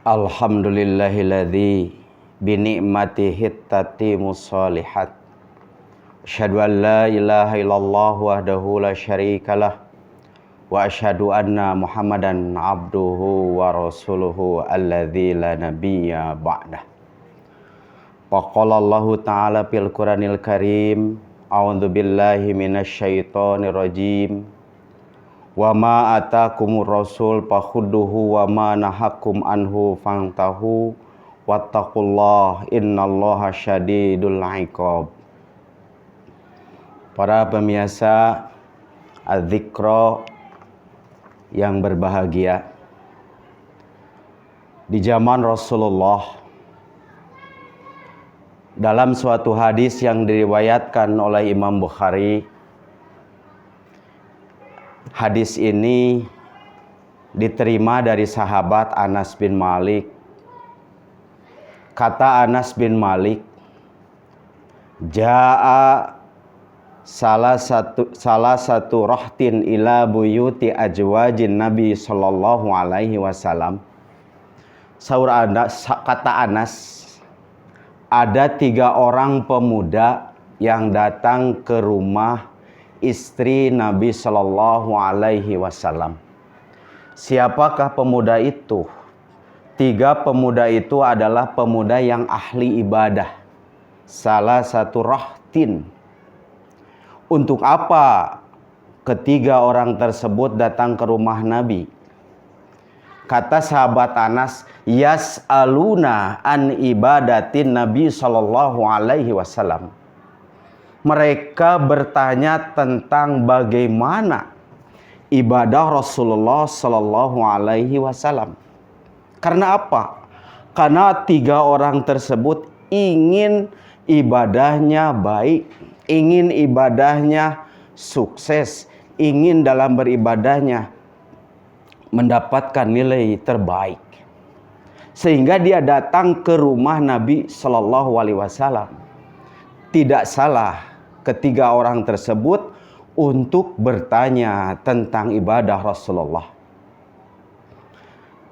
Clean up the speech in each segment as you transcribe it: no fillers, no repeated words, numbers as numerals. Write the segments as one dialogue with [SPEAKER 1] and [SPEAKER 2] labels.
[SPEAKER 1] Alhamdulillahilladzi bini'matihi tatimmus shalihat. Asyhadu an la ilaha illallah wahdahu la syarikalah wa asyhadu anna Muhammadan abduhu wa rasuluhu alladzi la nabiyya ba'dah. Wa qala Allahu ta'ala fil Qur'anil Karim, a'udzu billahi minasyaitonir rajim. Wa ma atakumur rasul fakhudduhu wa ma nahakum anhu fantahu wattaqullah innallaha syadidul iqab. Para pemirsa Az-Zikra yang berbahagia, di zaman Rasulullah, dalam suatu hadis yang diriwayatkan oleh Imam Bukhari, hadis ini diterima dari sahabat Anas bin Malik. Kata Anas bin Malik, Ja'a salah satu rahtin ila buyuti ajwajin Nabi sallallahu alaihi wasallam. Kata Anas, ada 3 orang pemuda yang datang ke rumah istri Nabi Shallallahu Alaihi Wasallam. Siapakah pemuda itu? 3 pemuda itu adalah pemuda yang ahli ibadah. Salah satu rahtin. Untuk apa ketiga orang tersebut datang ke rumah Nabi? Kata sahabat Anas, yas'aluna an ibadatin Nabi Shallallahu Alaihi Wasallam. Mereka bertanya tentang bagaimana ibadah Rasulullah Sallallahu Alaihi Wasallam. Karena apa? Karena 3 orang tersebut ingin ibadahnya baik, ingin ibadahnya sukses, ingin dalam beribadahnya mendapatkan nilai terbaik. Sehingga dia datang ke rumah Nabi Sallallahu Alaihi Wasallam. Tidak salah ketiga orang tersebut untuk bertanya tentang ibadah Rasulullah.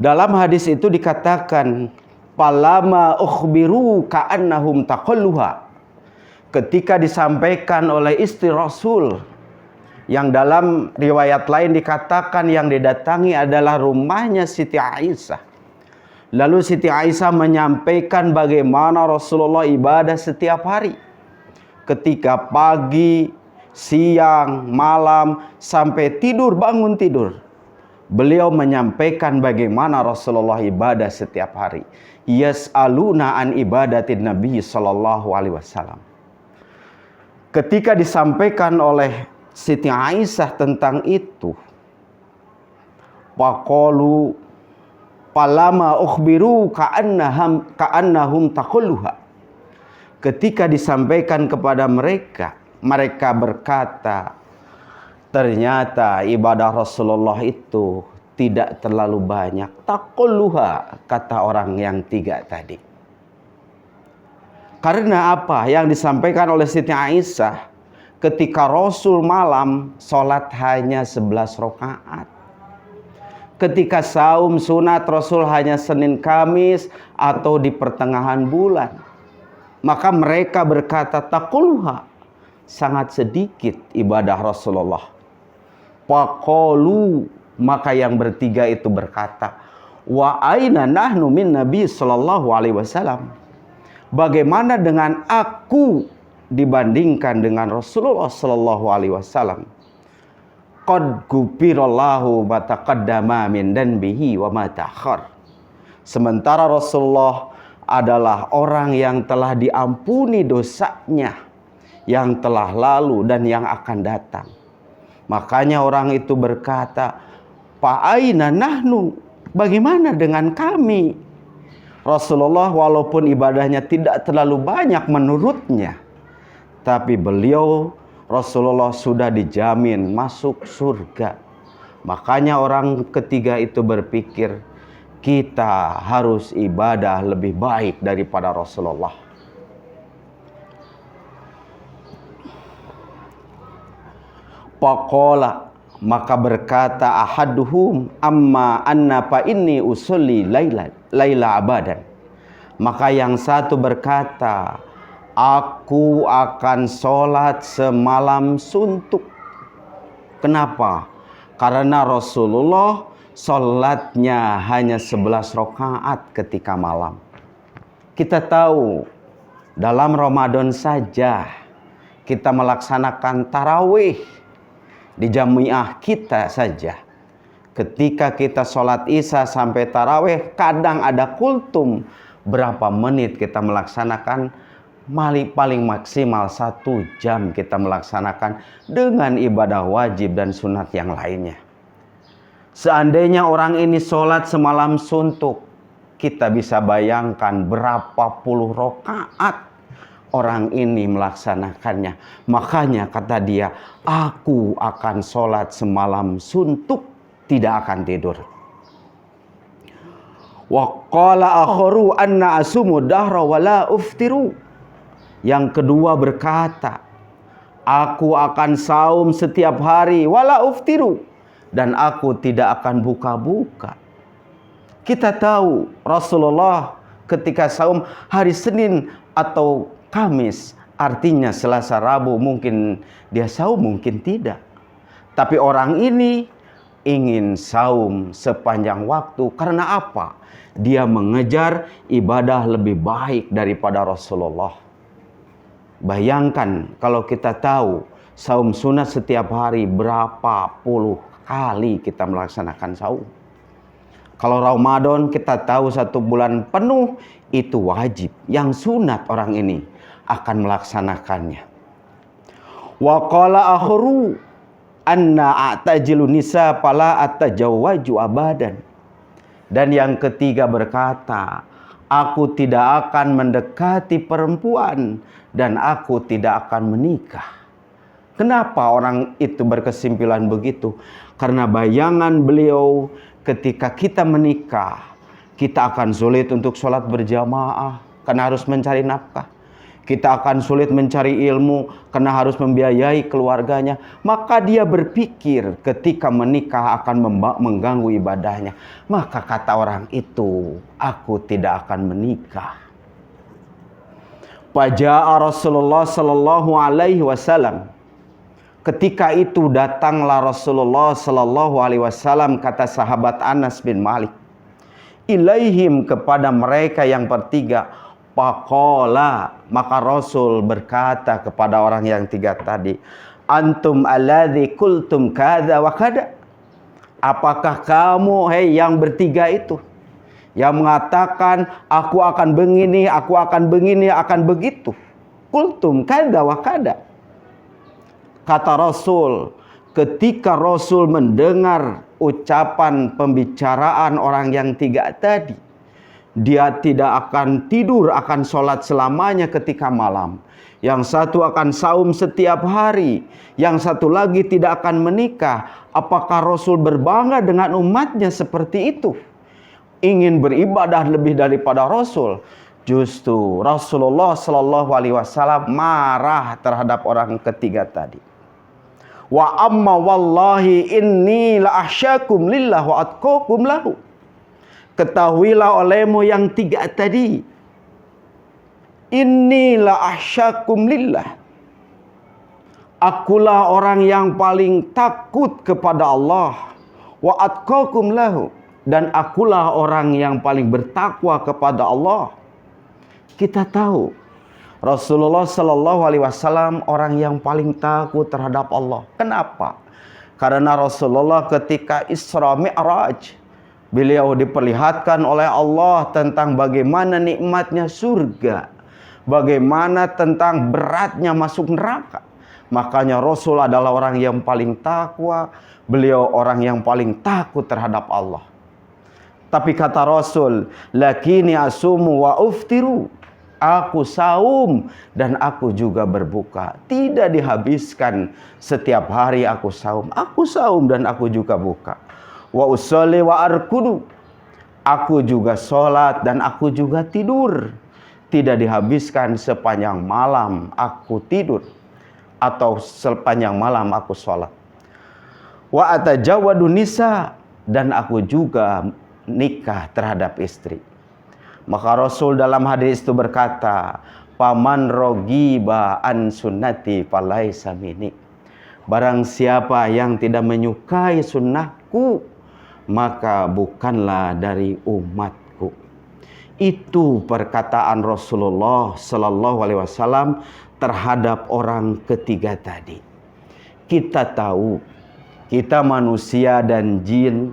[SPEAKER 1] Dalam hadis itu dikatakan, palama ukhbiru ka'annahum taqalluha. Ketika disampaikan oleh istri Rasul, yang dalam riwayat lain dikatakan yang didatangi adalah rumahnya Siti Aisyah. Lalu Siti Aisyah menyampaikan bagaimana Rasulullah ibadah setiap hari. Ketika pagi, siang, malam, sampai tidur, bangun tidur, beliau menyampaikan bagaimana Rasulullah ibadah setiap hari. Yas'aluna an ibadatin Nabi Sallallahu Alaihi Wasallam. Ketika disampaikan oleh Siti Aisyah tentang itu, waqalu palama ukhbiru ka'annahum taqulluha. Ketika disampaikan kepada mereka, mereka berkata, ternyata ibadah Rasulullah itu tidak terlalu banyak. Taqulluha, kata orang yang 3 tadi. Karena apa? Yang disampaikan oleh Siti Aisyah, ketika Rasul malam, sholat hanya 11 rakaat. Ketika saum sunat, Rasul hanya Senin Kamis atau di pertengahan bulan. Maka mereka berkata, taqulluha, sangat sedikit ibadah Rasulullah. Faqalu, maka yang bertiga itu berkata, wa aina nahnu min Nabi Sallallahu Alaihi Wasallam. Bagaimana dengan aku dibandingkan dengan Rasulullah Sallallahu Alaihi Wasallam? Qad gufirallahu ma taqaddama min danbihi wa ma ta'akhkhar. Sementara Rasulullah adalah orang yang telah diampuni dosanya, yang telah lalu dan yang akan datang. Makanya orang itu berkata, fa'aina nahnu, bagaimana dengan kami? Rasulullah walaupun ibadahnya tidak terlalu banyak menurutnya, tapi beliau Rasulullah sudah dijamin masuk surga. Makanya orang ketiga itu berpikir, kita harus ibadah lebih baik daripada Rasulullah. Faqala, Maka berkata ahaduhum, amma anna fa inni usolli laila abadan. Maka yang satu berkata, aku akan sholat semalam suntuk. Kenapa? Karena Rasulullah sholatnya hanya 11 rakaat ketika malam. Kita tahu dalam Ramadan saja kita melaksanakan tarawih di jamiah kita saja. Ketika kita sholat isya sampai tarawih, kadang ada kultum. Berapa menit kita melaksanakan? Paling maksimal 1 jam kita melaksanakan dengan ibadah wajib dan sunat yang lainnya. Seandainya orang ini sholat semalam suntuk, kita bisa bayangkan berapa puluh rakaat orang ini melaksanakannya. Makanya kata dia, aku akan sholat semalam suntuk, tidak akan tidur. Wa qala akharu anna asumu dahra wala uftiru. Yang kedua berkata, aku akan saum setiap hari wala uftiru, dan aku tidak akan buka-buka. Kita tahu Rasulullah ketika saum hari Senin atau Kamis, artinya Selasa, Rabu, mungkin dia saum, mungkin tidak. Tapi orang ini ingin saum sepanjang waktu. Karena apa? Dia mengejar ibadah lebih baik daripada Rasulullah. Bayangkan kalau kita tahu saum sunat setiap hari, berapa puluh kali kita melaksanakan saum. Kalau Ramadan kita tahu 1 bulan penuh itu wajib. Yang sunat orang ini akan melaksanakannya. Wa qala akhru anna a'tajilu nisa fala atajawwaju abadan. Dan yang ketiga berkata, aku tidak akan mendekati perempuan dan aku tidak akan menikah. Kenapa orang itu berkesimpulan begitu? Karena bayangan beliau ketika kita menikah, kita akan sulit untuk sholat berjamaah karena harus mencari nafkah. Kita akan sulit mencari ilmu karena harus membiayai keluarganya. Maka dia berpikir ketika menikah akan mengganggu ibadahnya. Maka kata orang itu, aku tidak akan menikah. Faja'a Rasulullah sallallahu alaihi wasallam. Ketika itu datanglah Rasulullah sallallahu alaihi wasallam, kata sahabat Anas bin Malik, ilaihim, kepada mereka yang bertiga. Faqala, maka Rasul berkata kepada orang yang 3 tadi, antum alladzi qultum kadza wa kada. Apakah kamu, hei yang bertiga itu, yang mengatakan aku akan begini, aku akan begini, akan begitu. Qultum kadza wa kada. Kata Rasul, ketika Rasul mendengar ucapan pembicaraan orang yang 3 tadi, dia tidak akan tidur, akan sholat selamanya ketika malam. Yang satu akan saum setiap hari, yang satu lagi tidak akan menikah. Apakah Rasul berbangga dengan umatnya seperti itu? Ingin beribadah lebih daripada Rasul? Justru Rasulullah Shallallahu Alaihi Wasallam marah terhadap orang ketiga tadi. Wa amma wallahi inni la ahsyakum lillah wa atqakum lahu. Ketahuilah olehmu yang 3 tadi, inilah ahsyakum lillah. Akulah orang yang paling takut kepada Allah. Wa atqakum lahu. Dan akulah orang yang paling bertakwa kepada Allah. Kita tahu Rasulullah Sallallahu Alaihi Wasallam orang yang paling takut terhadap Allah. Kenapa? Karena Rasulullah ketika Isra Mi'raj, beliau diperlihatkan oleh Allah tentang bagaimana nikmatnya surga, bagaimana tentang beratnya masuk neraka. Makanya Rasul adalah orang yang paling takwa, beliau orang yang paling takut terhadap Allah. Tapi kata Rasul, lakini asumu wa uftiru. Aku saum dan aku juga berbuka. Tidak dihabiskan setiap hari aku saum dan aku juga buka. Wa usolli wa arkudu. Aku juga sholat dan aku juga tidur. Tidak dihabiskan sepanjang malam aku tidur, atau sepanjang malam aku sholat. Wa atajawadu nisa, dan aku juga nikah terhadap istri. Maka Rasul dalam hadis itu berkata, paman rogiba an sunnati falaisa minni. Barang siapa yang tidak menyukai sunnahku, maka bukanlah dari umatku. Itu perkataan Rasulullah Sallallahu Alaihi Wasallam terhadap orang ketiga tadi. Kita tahu, kita manusia dan jin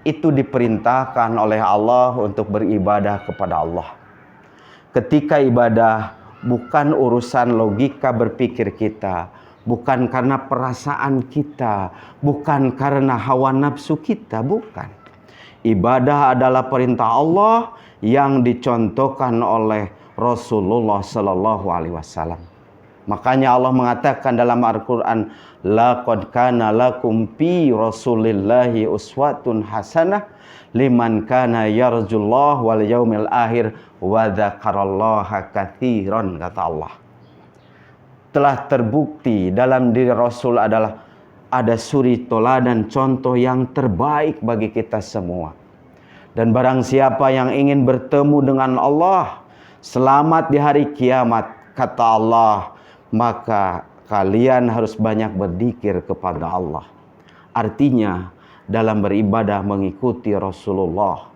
[SPEAKER 1] itu diperintahkan oleh Allah untuk beribadah kepada Allah. Ketika ibadah bukan urusan logika berpikir kita, bukan karena perasaan kita, bukan karena hawa nafsu kita, bukan. Ibadah adalah perintah Allah yang dicontohkan oleh Rasulullah Sallallahu Alaihi Wasallam. Makanya Allah mengatakan dalam Al-Quran, laqad kana lakum fi rasulillahi uswatun hasanah liman kana yarjullah wal yaumil akhir wa dzakarallaha katsiran, kata Allah. Telah terbukti dalam diri Rasul adalah ada suri toladan contoh yang terbaik bagi kita semua. Dan barang siapa yang ingin bertemu dengan Allah, selamat di hari kiamat, kata Allah, maka kalian harus banyak berzikir kepada Allah. Artinya dalam beribadah mengikuti Rasulullah.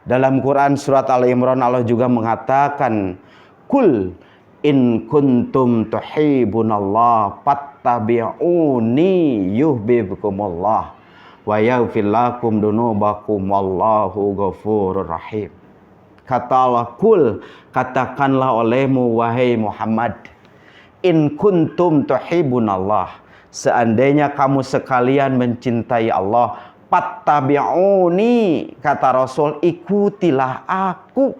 [SPEAKER 1] Dalam Quran surat Al-Imran Allah juga mengatakan, kul in kuntum tuhibbunallah fattabi'uni yuhibbukumullah wa yaghfir lakum dunubakum wallahu ghafurur rahim. Kata Allah, kul, katakanlah olehmu wahai Muhammad, in kuntum tuhibbunallah, seandainya kamu sekalian mencintai Allah, fattabi'uni, kata Rasul, ikutilah aku.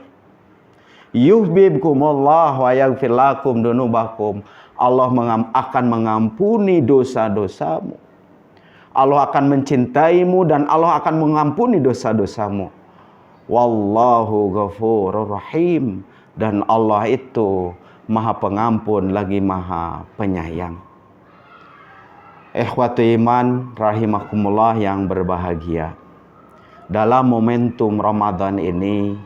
[SPEAKER 1] Yuhibbukumullah wa yaghfir lakum dunubakum, Allah akan mengampuni dosa-dosamu. Allah akan mencintaimu dan Allah akan mengampuni dosa-dosamu. Wallahu ghafurur rahim, dan Allah itu Maha Pengampun lagi Maha Penyayang. Ikhwatu iman rahimakumullah yang berbahagia. Dalam momentum Ramadan ini,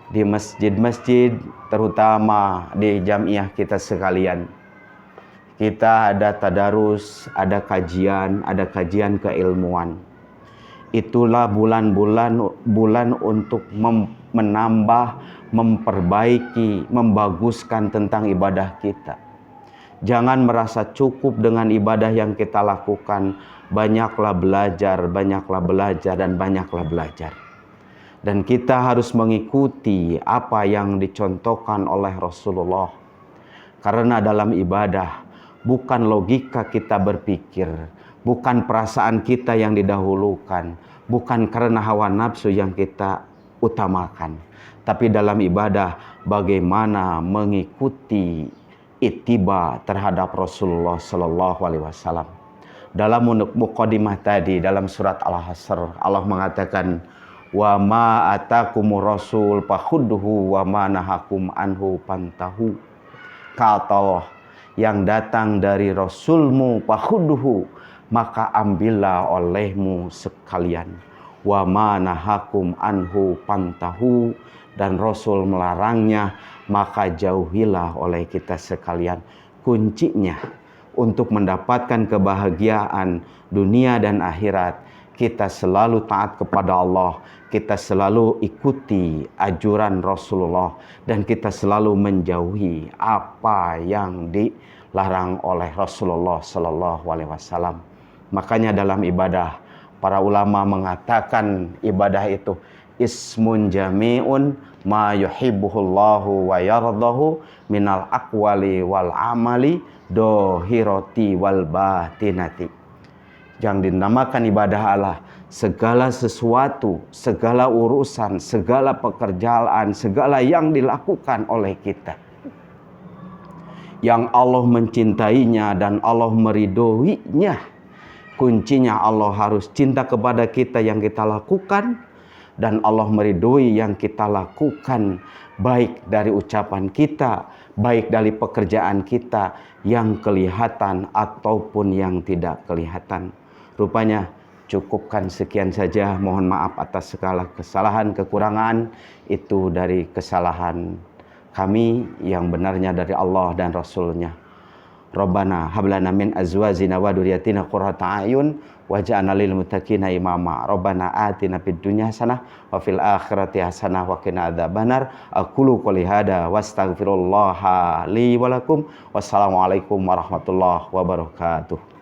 [SPEAKER 1] di masjid-masjid, terutama di jamiah kita sekalian, kita ada tadarus, ada kajian keilmuan. Itulah bulan untuk menambah, memperbaiki, membaguskan tentang ibadah kita. Jangan merasa cukup dengan ibadah yang kita lakukan. Banyaklah belajar, dan banyaklah belajar. Dan kita harus mengikuti apa yang dicontohkan oleh Rasulullah. Karena dalam ibadah, bukan logika kita berpikir, bukan perasaan kita yang didahulukan, bukan karena hawa nafsu yang kita utamakan. Tapi dalam ibadah, bagaimana mengikuti ittiba terhadap Rasulullah Sallallahu Alaihi Wasallam. Dalam muqaddimah tadi, dalam surat Al-Hasr, Allah mengatakan, wa ma atakumur rasul fakhudhu wa ma nahakum anhu pantahu. Kata Allah, yang datang dari Rasulmu fakhudhu, maka ambillah olehmu sekalian. Wa ma nahakum anhu pantahu, dan Rasul melarangnya, maka jauhilah oleh kita sekalian. Kuncinya untuk mendapatkan kebahagiaan dunia dan akhirat, kita selalu taat kepada Allah, kita selalu ikuti ajuran Rasulullah, dan kita selalu menjauhi apa yang dilarang oleh Rasulullah Sallallahu Alaihi Wasallam. Makanya dalam ibadah, para ulama mengatakan ibadah itu ismun jami'un ma yuhibbuhullahu wa yardahu minal aqwali wal amali dohiroti wal batinati. Yang dinamakan ibadah Allah, segala sesuatu, segala urusan, segala pekerjaan, segala yang dilakukan oleh kita, yang Allah mencintainya dan Allah meridhoinya. Kuncinya Allah harus cinta kepada kita yang kita lakukan, dan Allah meridhoi yang kita lakukan, baik dari ucapan kita, baik dari pekerjaan kita yang kelihatan ataupun yang tidak kelihatan. Rupanya cukupkan sekian saja. Mohon maaf atas segala kesalahan, kekurangan. Itu dari kesalahan kami, yang benarnya dari Allah dan Rasulnya. Rabbana hablana min azwajina wa dzurriyyatina qurrata a'yun waj'alna lil muttaqina imama. Rabbana atina fid dunya hasanah wa fil akhirati hasanah wa qina adzabannar. Aqulu qouli hada wastaghfirullaha li wa lakum. Wassalamualaikum warahmatullahi wabarakatuh.